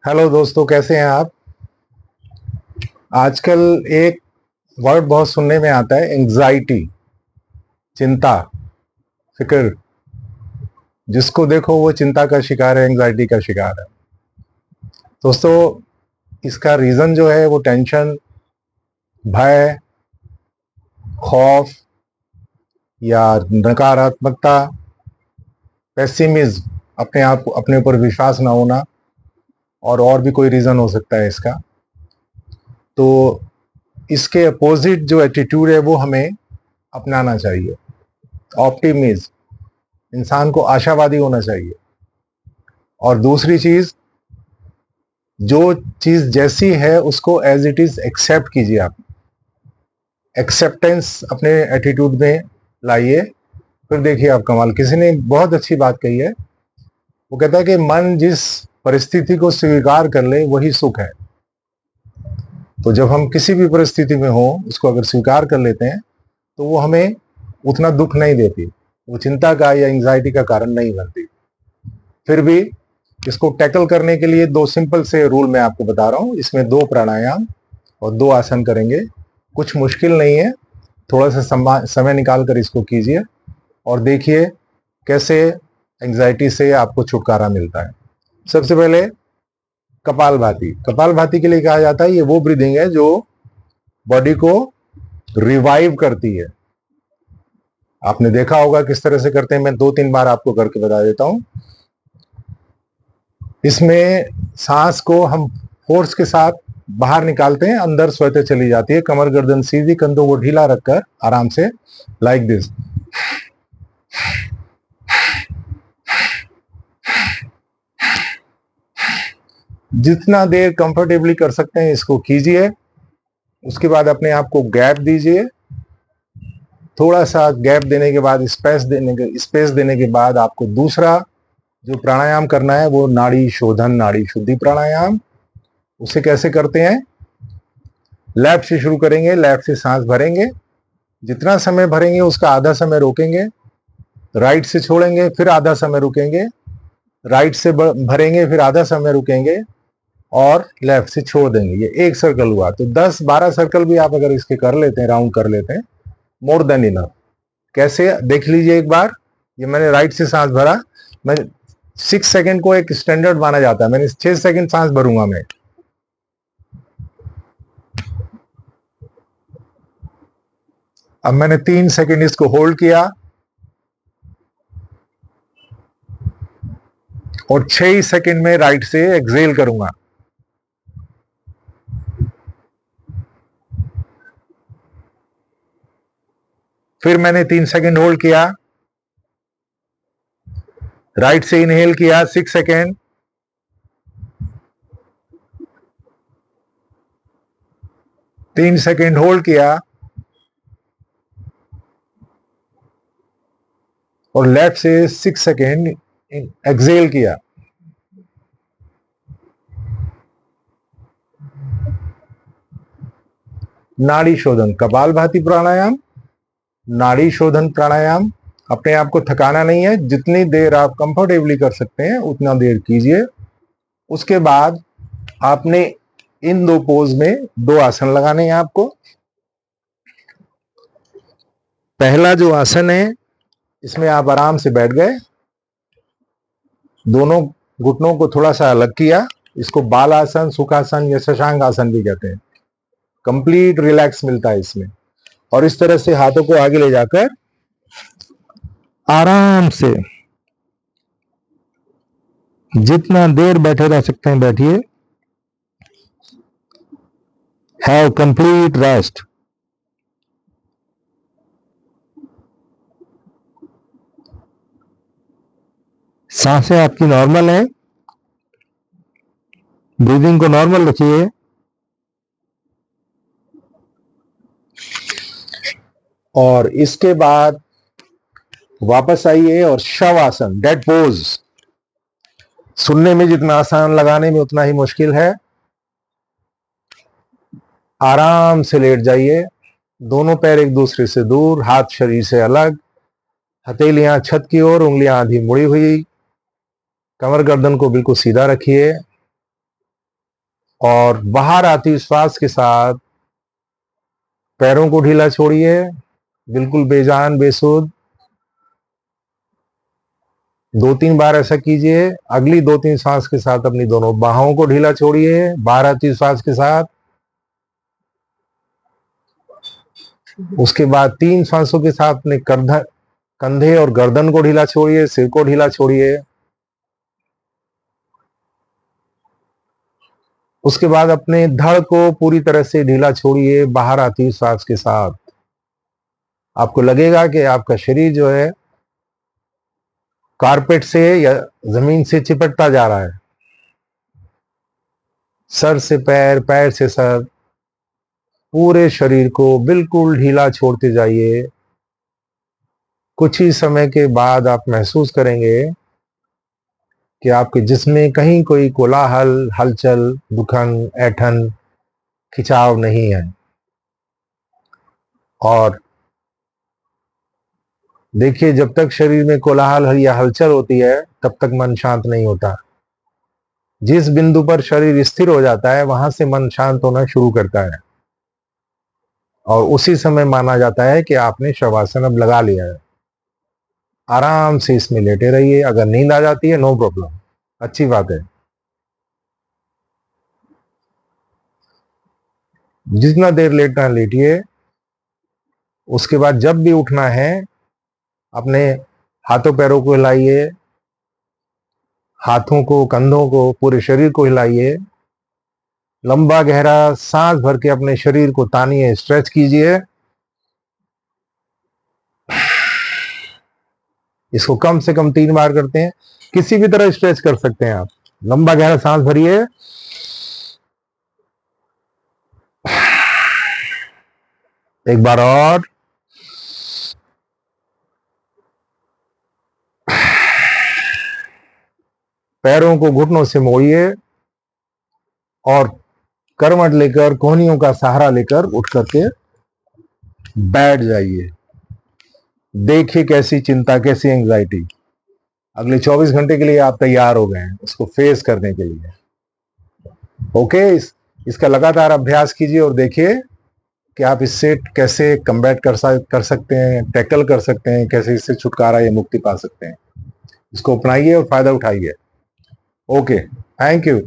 Hello दोस्तों, कैसे हैं आप। आजकल एक वर्ड बहुत सुनने में आता है, एंग्जाइटी, चिंता, फिक्र। जिसको देखो वो चिंता का शिकार है, एंग्जाइटी का शिकार है। दोस्तों, इसका रीजन जो है वो टेंशन, भय, खौफ या नकारात्मकता, पेसिमिज्म, अपने आप अपने ऊपर विश्वास ना होना, और भी कोई रीजन हो सकता है इसका। तो इसके अपोजिट जो एटीट्यूड है वो हमें अपनाना चाहिए। ऑप्टिमिज्म, इंसान को आशावादी होना चाहिए। और दूसरी चीज, जो चीज जैसी है उसको एज इट इज एक्सेप्ट कीजिए। आप एक्सेप्टेंस अपने एटीट्यूड में लाइए, फिर देखिए आप कमाल। किसी ने बहुत अच्छी बात कही है, वो कहता है कि मन जिस परिस्थिति को स्वीकार कर ले वही सुख है। तो जब हम किसी भी परिस्थिति में हो, उसको अगर स्वीकार कर लेते हैं तो वो हमें उतना दुख नहीं देती, वो चिंता का या एंग्जाइटी का कारण नहीं बनती। फिर भी इसको टैकल करने के लिए दो सिंपल से रूल मैं आपको बता रहा हूं। इसमें 2 प्राणायाम और 2 आसन करेंगे। कुछ मुश्किल नहीं है, थोड़ा सा समय निकाल कर इसको कीजिए और देखिए कैसे एंग्जाइटी से आपको छुटकारा मिलता है। सबसे पहले कपालभाति। कपालभाति के लिए कहा जाता है, ये वो ब्रीदिंग है जो बॉडी को रिवाइव करती है। आपने देखा होगा किस तरह से करते हैं, मैं 2-3 बार आपको करके बता देता हूं। इसमें सांस को हम फोर्स के साथ बाहर निकालते हैं, अंदर स्वतः चली जाती है। कमर गर्दन सीधी, कंधों को ढीला रखकर आराम से, लाइक दिस। जितना देर कंफर्टेबली कर सकते हैं इसको कीजिए। उसके बाद अपने आप को गैप दीजिए। थोड़ा सा गैप देने के बाद, स्पेस देने के बाद आपको दूसरा जो प्राणायाम करना है वो नाड़ी शोधन, नाड़ी शुद्धि प्राणायाम। उसे कैसे करते हैं, लेफ्ट से शुरू करेंगे, लेफ्ट से सांस भरेंगे। जितना समय भरेंगे उसका आधा समय रोकेंगे, राइट से छोड़ेंगे, फिर आधा समय रुकेंगे, राइट से भरेंगे, फिर आधा समय रुकेंगे और लेफ्ट से छोड़ देंगे। ये एक सर्कल हुआ। तो 10-12 सर्कल भी आप अगर इसके कर लेते हैं, राउंड कर लेते हैं, मोर देन इनफ। कैसे, देख लीजिए एक बार। ये मैंने राइट से सांस भरा, मैं 6 सेकंड को एक स्टैंडर्ड माना जाता है, मैंने 6 सेकंड सांस भरूंगा मैं। अब मैंने 3 सेकंड इसको होल्ड किया और 6 सेकंड में राइट से एक्सेल करूंगा। फिर मैंने 3 सेकंड होल्ड किया, राइट से इनहेल किया 6 सेकंड, 3 सेकंड होल्ड किया और लेफ्ट से 6 सेकंड एक्सेल किया। नाड़ी शोधन, कपालभाति प्राणायाम, नाड़ी शोधन प्राणायाम। अपने आप को थकाना नहीं है, जितनी देर आप कंफर्टेबली कर सकते हैं उतना देर कीजिए। उसके बाद आपने इन 2 पोज में 2 आसन लगाने हैं आपको। पहला जो आसन है, इसमें आप आराम से बैठ गए, दोनों घुटनों को थोड़ा सा अलग किया। इसको बाल आसन, सुखासन या शशांक आसन भी कहते हैं। कंप्लीट रिलैक्स मिलता है इसमें। और इस तरह से हाथों को आगे ले जाकर आराम से जितना देर बैठे रह सकते हैं बैठिए। Have complete rest. सांसें आपकी नॉर्मल है, ब्रीदिंग को नॉर्मल रखिए। और इसके बाद वापस आइए और शव आसन, डेड पोज। सुनने में जितना आसान, लगाने में उतना ही मुश्किल है। आराम से लेट जाइए, दोनों पैर एक दूसरे से दूर, हाथ शरीर से अलग, हथेलियां छत की ओर, उंगलियां आधी मुड़ी हुई। कमर गर्दन को बिल्कुल सीधा रखिए। और बाहर आती श्वास के साथ पैरों को ढीला छोड़िए, बिल्कुल बेजान बेसुध। 2-3 बार ऐसा कीजिए। अगली 2-3 सांस के साथ अपनी दोनों बाहों को ढीला छोड़िए बाहर आती श्वास के साथ। उसके बाद 3 सांसों के साथ अपने कंधे और गर्दन को ढीला छोड़िए, सिर को ढीला छोड़िए। उसके बाद अपने धड़ को पूरी तरह से ढीला छोड़िए बाहर आती सांस के साथ। आपको लगेगा कि आपका शरीर जो है कारपेट से या जमीन से चिपटता जा रहा है। सर से पैर, पैर से सर, पूरे शरीर को बिल्कुल ढीला छोड़ते जाइए। कुछ ही समय के बाद आप महसूस करेंगे कि आपके जिस्म में कहीं कोई कोलाहल, हलचल, दुखन, ऐंठन, खिंचाव नहीं है। और देखिए, जब तक शरीर में कोलाहल या हलचल होती है तब तक मन शांत नहीं होता। जिस बिंदु पर शरीर स्थिर हो जाता है वहां से मन शांत होना शुरू करता है और उसी समय माना जाता है कि आपने शवासन अब लगा लिया है। आराम से इसमें लेटे रहिए। अगर नींद आ जाती है नो प्रॉब्लम, अच्छी बात है। जितना देर लेटना लेटिए। उसके बाद जब भी उठना है अपने हाथों पैरों को हिलाइए, हाथों को, कंधों को, पूरे शरीर को हिलाइए। लंबा गहरा सांस भर के अपने शरीर को तानिए, स्ट्रेच कीजिए। इसको कम से कम 3 बार करते हैं। किसी भी तरह स्ट्रेच कर सकते हैं आप। लंबा गहरा सांस भरिए, एक बार और, पैरों को घुटनों से मोड़िए और करवट लेकर, कोहनियों का सहारा लेकर उठ करके बैठ जाइए। देखिए कैसी चिंता, कैसी एंजाइटी। अगले 24 घंटे के लिए आप तैयार हो गए हैं उसको फेस करने के लिए। ओके, इसका लगातार अभ्यास कीजिए और देखिए कि आप इससे कैसे कम्बैट कर सकते हैं, टैकल कर सकते हैं, कैसे इससे छुटकारा या मुक्ति पा सकते हैं। इसको अपनाइए और फायदा उठाइए। Okay, thank you.